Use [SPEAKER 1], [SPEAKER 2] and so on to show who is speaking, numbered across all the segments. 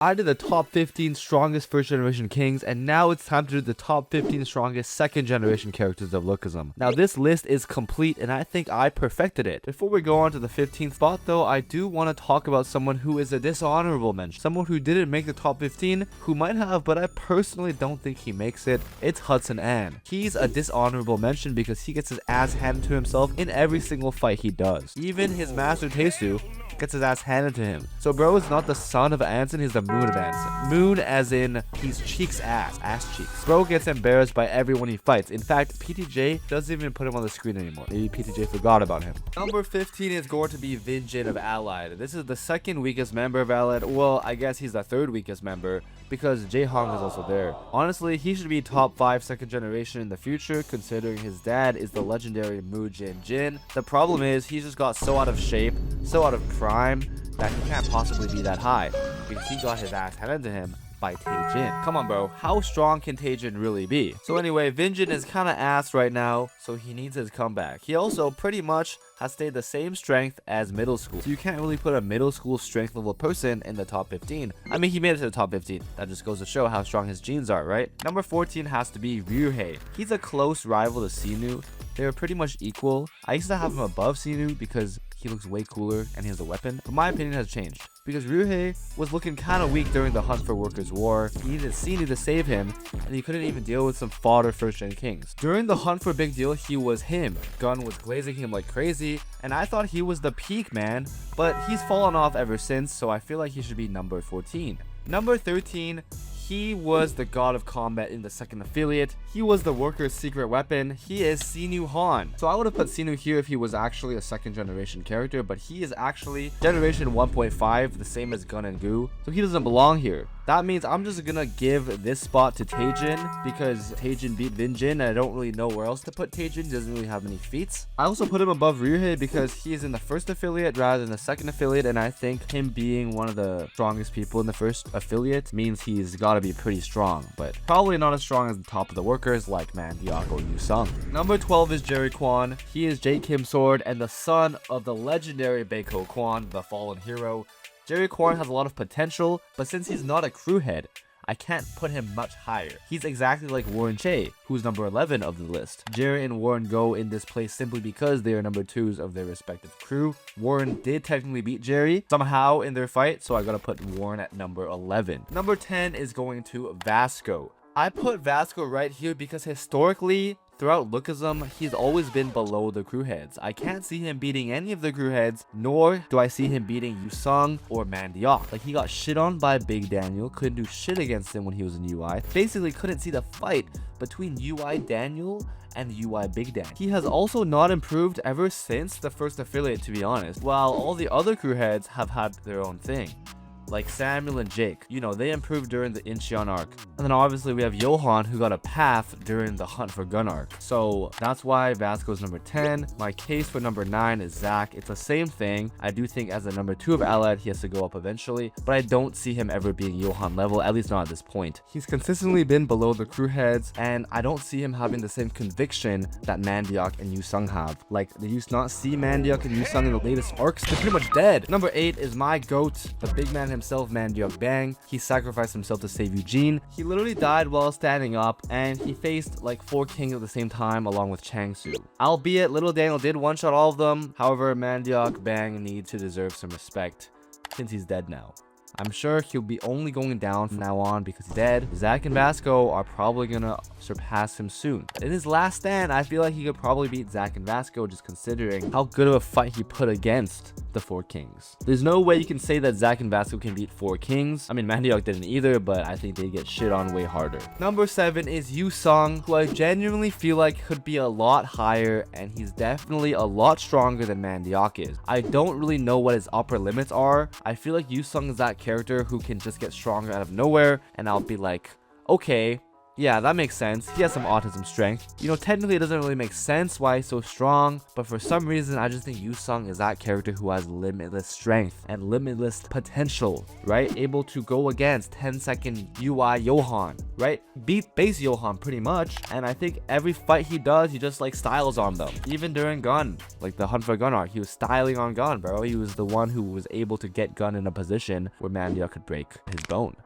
[SPEAKER 1] I did the top 15 strongest first generation kings, and now it's time to do the top 15 strongest second generation characters of Lookism. Now this list is complete and I think I perfected it. Before we go on to the 15th spot though, I do want to talk about someone who is a dishonorable mention. Someone who didn't make the top 15, who might have, but I personally don't think he makes it. It's Hudson Ann. He's a dishonorable mention because he gets his ass handed to himself in every single fight he does. Even his master Tesu gets his ass handed to him. So bro is not the son of Anson, he's the moon of Anson. Moon as in he's Cheek's ass cheeks. Bro gets embarrassed by everyone he fights. In fact, PTJ doesn't even put him on the screen anymore. Maybe PTJ forgot about him. Number 15 is going to be Vinjin of Allied. This is the second weakest member of Allied. Well, I guess he's the third weakest member because Jaehong is also there. Honestly, he should be top 5 second generation in the future considering his dad is the legendary Mujin Jin. The problem is he's just got so out of shape, so out of prime that he can't possibly be that high because he got his ass handed to him by Taejin. Come on bro, how strong can Taejin really be? So anyway, Vinjin is kind of ass right now, so he needs his comeback. He also pretty much has stayed the same strength as middle school, so you can't really put a middle school strength level person in the top 15. I mean, he made it to the top 15. That just goes to show how strong his genes are, right? Number 14 has to be Ryuhei. He's a close rival to Sinu. They're pretty much equal. I used to have him above Sinu because he looks way cooler and he has a weapon, but my opinion has changed because Ryuhei was looking kind of weak during the Hunt for Workers War. He needed Sinu to save him, and he couldn't even deal with some fodder first-gen kings. During the Hunt for Big Deal, he was him. Gun was glazing him like crazy, and I thought he was the peak, man, but he's fallen off ever since, so I feel like he should be number 14. Number 13, he was the god of combat in the second affiliate. He was the worker's secret weapon. He is Sinu Han. So I would have put Sinu here if he was actually a second generation character, but he is actually generation 1.5, the same as Gun and Gu. So he doesn't belong here. That means I'm just gonna give this spot to Taejin because Taejin beat Vinjin and I don't really know where else to put Taejin. He doesn't really have many feats. I also put him above Ryuhei because he is in the first affiliate rather than the second affiliate, and I think him being one of the strongest people in the first affiliate means he's gotta be pretty strong, but probably not as strong as the top of the workers like Mandiak or Yu Sung. Number 12 is Jerry Kwan. He is Jake Kim Sword and the son of the legendary Baeko Kwan, the fallen hero. Jerry Kwan has a lot of potential, but since he's not a crew head, I can't put him much higher. He's exactly like Warren Che, who's number 11 of the list. Jerry and Warren go in this place simply because they are number 2s of their respective crew. Warren did technically beat Jerry somehow in their fight, so I gotta put Warren at number 11. Number 10 is going to Vasco. I put Vasco right here because historically, throughout Lookism, he's always been below the crew heads. I can't see him beating any of the crew heads, nor do I see him beating Yusung or Mandiak. Like, he got shit on by Big Daniel, couldn't do shit against him when he was in UI. Basically couldn't see the fight between UI Daniel and UI Big Dan. He has also not improved ever since the first affiliate, to be honest, while all the other crew heads have had their own thing. Like Samuel and Jake, you know, they improved during the Incheon arc. And then obviously we have Johan, who got a path during the Hunt for Gun arc. So that's why Vasco's number 10. My case for number 9 is Zach. It's the same thing. I do think as a number 2 of Allied, he has to go up eventually, but I don't see him ever being Johan level, at least not at this point. He's consistently been below the crew heads, and I don't see him having the same conviction that Mandiak and Yusung have. Like, did you not see Mandiak and Yusung in the latest arcs? They're pretty much dead. Number 8 is my GOAT, the big man himself, Mandiak Bang. He sacrificed himself to save Eugene. He literally died while standing up, and he faced like 4 kings at the same time along with Changsu. Albeit Little Daniel did one-shot all of them. However, Mandiak Bang needs to deserve some respect since he's dead now. I'm sure he'll be only going down from now on because he's dead. Zach and Vasco are probably gonna surpass him soon. In his last stand, I feel like he could probably beat Zach and Vasco just considering how good of a fight he put against the 4 kings. There's no way you can say that Zach and Vasco can beat 4 kings. I mean, Mandiak didn't either, but I think they get shit on way harder. Number 7 is Yu Sung, who I genuinely feel like could be a lot higher, and he's definitely a lot stronger than Mandiak is. I don't really know what his upper limits are. I feel like Yu Sung is that character who can just get stronger out of nowhere, and I'll be like, okay, Yeah, that makes sense. He has some autism strength. You know, technically it doesn't really make sense why he's so strong, but for some reason I just think Yusong is that character who has limitless strength and limitless potential, right? Able to go against 10-second UI Johan, right? Beat base Johan pretty much, and I think every fight he does, he just like styles on them. Even during Gun, like the Hunt for Gun arc, he was styling on Gun, bro. He was the one who was able to get Gun in a position where Mandia could break his bone.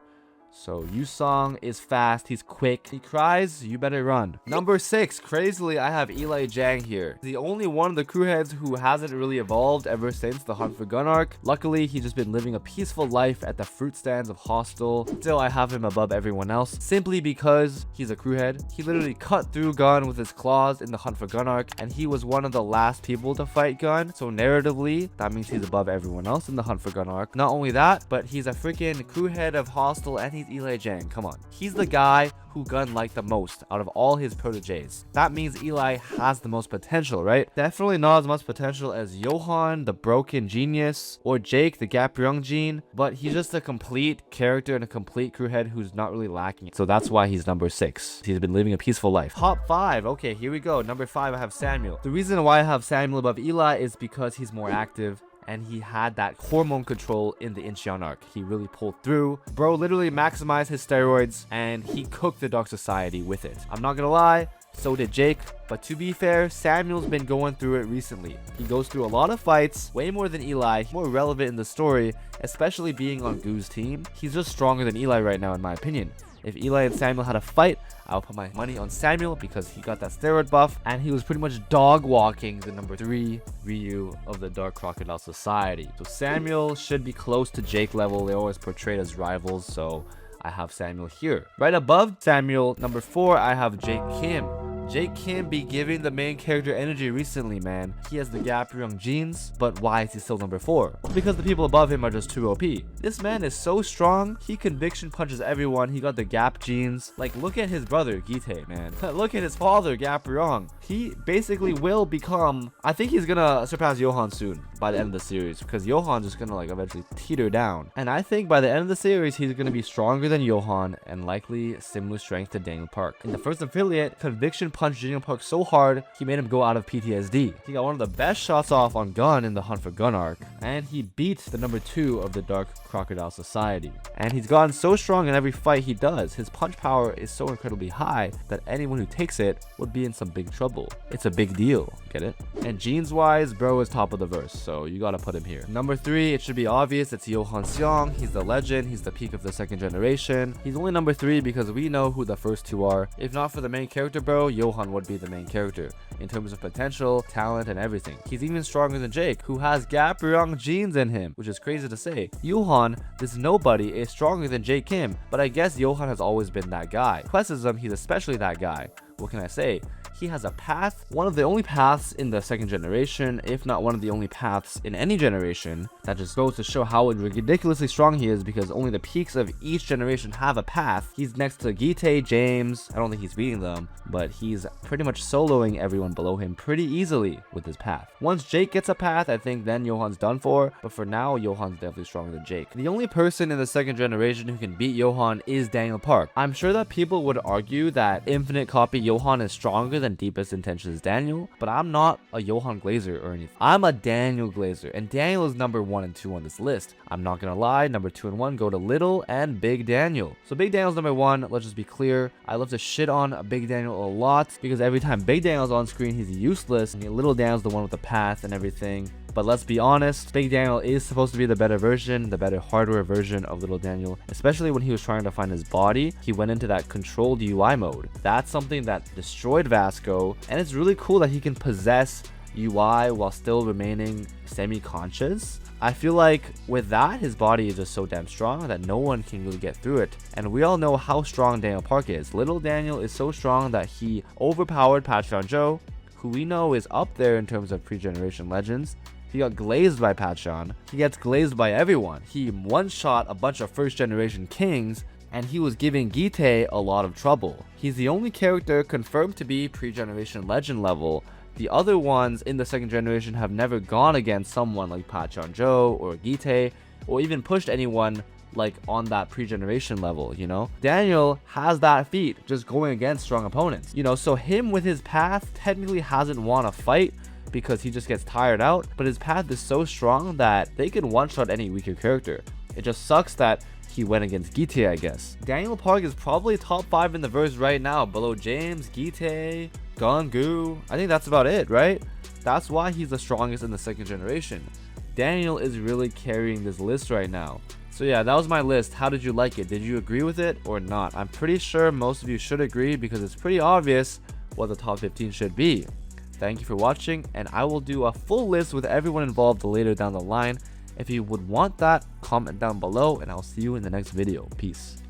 [SPEAKER 1] So Yusong is fast, he's quick, he cries, you better run. Number 6, crazily, I have Eli Jang here. The only one of the crew heads who hasn't really evolved ever since the Hunt for Gun arc. Luckily, he's just been living a peaceful life at the fruit stands of Hostel. Still, I have him above everyone else, simply because he's a crew head. He literally cut through Gun with his claws in the Hunt for Gun arc, and he was one of the last people to fight Gun. So narratively, that means he's above everyone else in the Hunt for Gun arc. Not only that, but he's a freaking crew head of Hostel, and he's Eli Jang. Come on, he's the guy who Gun liked the most out of all his proteges. That means Eli has the most potential, right? Definitely not as much potential as Johan, the broken genius, or Jake, the Gapryung gene, but he's just a complete character and a complete crew head who's not really lacking. So that's why he's number 6. He's been living a peaceful life. Top 5. Okay, here we go. Number 5, I have Samuel. The reason why I have Samuel above Eli is because he's more active, and he had that hormone control in the Incheon arc. He really pulled through. Bro literally maximized his steroids, and he cooked the Dark Society with it. I'm not gonna lie, so did Jake, but to be fair, Samuel's been going through it recently. He goes through a lot of fights, way more than Eli, more relevant in the story, especially being on Goo's team. He's just stronger than Eli right now, in my opinion. If Eli and Samuel had a fight, I'll put my money on Samuel because he got that steroid buff, and he was pretty much dog walking the number 3 Ryu of the Dark Crocodile Society. So Samuel should be close to Jake level. They're always portrayed as rivals, so I have Samuel here. Right above Samuel, number 4, I have Jake Kim. Jake Kim be giving the main character energy recently, man. He has the Gapryung genes, but why is he still number 4? Because the people above him are just too OP. This man is so strong, he conviction punches everyone. He got the Gap genes. Like, look at his brother, Gite, man. Look at his father, Gapryung. He basically will become, I think he's gonna surpass Johan soon by the end of the series, because Johan's just gonna like eventually teeter down. And I think by the end of the series, he's gonna be stronger than Johan and likely similar strength to Daniel Park. In the first affiliate, conviction punched Daniel Park so hard, he made him go out of PTSD. He got one of the best shots off on Gun in the Hunt for Gun arc, and he beat the number 2 of the Dark Crocodile Society. And he's gotten so strong in every fight he does. His punch power is so incredibly high that anyone who takes it would be in some big trouble. It's a big deal, get it? And genes wise, bro is top of the verse, so you gotta put him here. Number 3, it should be obvious, it's Johan Seong. He's the legend, he's the peak of the second generation. He's only number 3 because we know who the first 2 are. If not for the main character, bro, Johan would be the main character in terms of potential, talent, and everything. He's even stronger than Jake, who has Gapryung genes in him, which is crazy to say. Johan, this nobody, is stronger than Jake Kim, but I guess Johan has always been that guy. Questism, he's especially that guy. What can I say? He has a path, one of the only paths in the second generation, if not one of the only paths in any generation. That just goes to show how ridiculously strong he is, because only the peaks of each generation have a path. He's next to Gite, James. I don't think he's beating them, but he's pretty much soloing everyone below him pretty easily with his path. Once Jake gets a path, I think then Johan's done for, but for now, Johan's definitely stronger than Jake. The only person in the second generation who can beat Johan is Daniel Park. I'm sure that people would argue that Infinite Copy Johan is stronger than Deepest Intentions Daniel, but I'm not a Johan Glazer or anything. I'm a Daniel Glazer, and Daniel is number 1 and 2 on this list. I'm not gonna lie, number 2 and 1 go to Little and Big Daniel. So Big Daniel's number 1, let's just be clear. I love to shit on Big Daniel a lot, because every time Big Daniel's on screen, he's useless, and Little Daniel's the one with the path and everything. But let's be honest, Big Daniel is supposed to be the better version, the better hardware version of Little Daniel, especially when he was trying to find his body. He went into that controlled UI mode. That's something that destroyed Vasco, and it's really cool that he can possess UI while still remaining semi-conscious. I feel like with that, his body is just so damn strong that no one can really get through it. And we all know how strong Daniel Park is. Little Daniel is so strong that he overpowered Patreon Joe, who we know is up there in terms of pre-generation legends. He got glazed by Patreon. He gets glazed by everyone. He one-shot a bunch of first-generation kings, and he was giving Gite a lot of trouble. He's the only character confirmed to be pre-generation legend level. The other ones in the second generation have never gone against someone like Patreon Joe or Gite, or even pushed anyone like on that pre-generation level, you know. Daniel has that feat just going against strong opponents, you know, so him with his path technically hasn't won a fight because he just gets tired out, but his path is so strong that they can one-shot any weaker character. It just sucks that he went against Gite, I guess. Daniel Park is probably top 5 in the verse right now, below James, Gite, Gongu. I think that's about it, right? That's why he's the strongest in the second generation. Daniel is really carrying this list right now. So yeah, that was my list. How did you like it? Did you agree with it or not? I'm pretty sure most of you should agree because it's pretty obvious what the top 15 should be. Thank you for watching, and I will do a full list with everyone involved later down the line. If you would want that, comment down below, and I'll see you in the next video. Peace.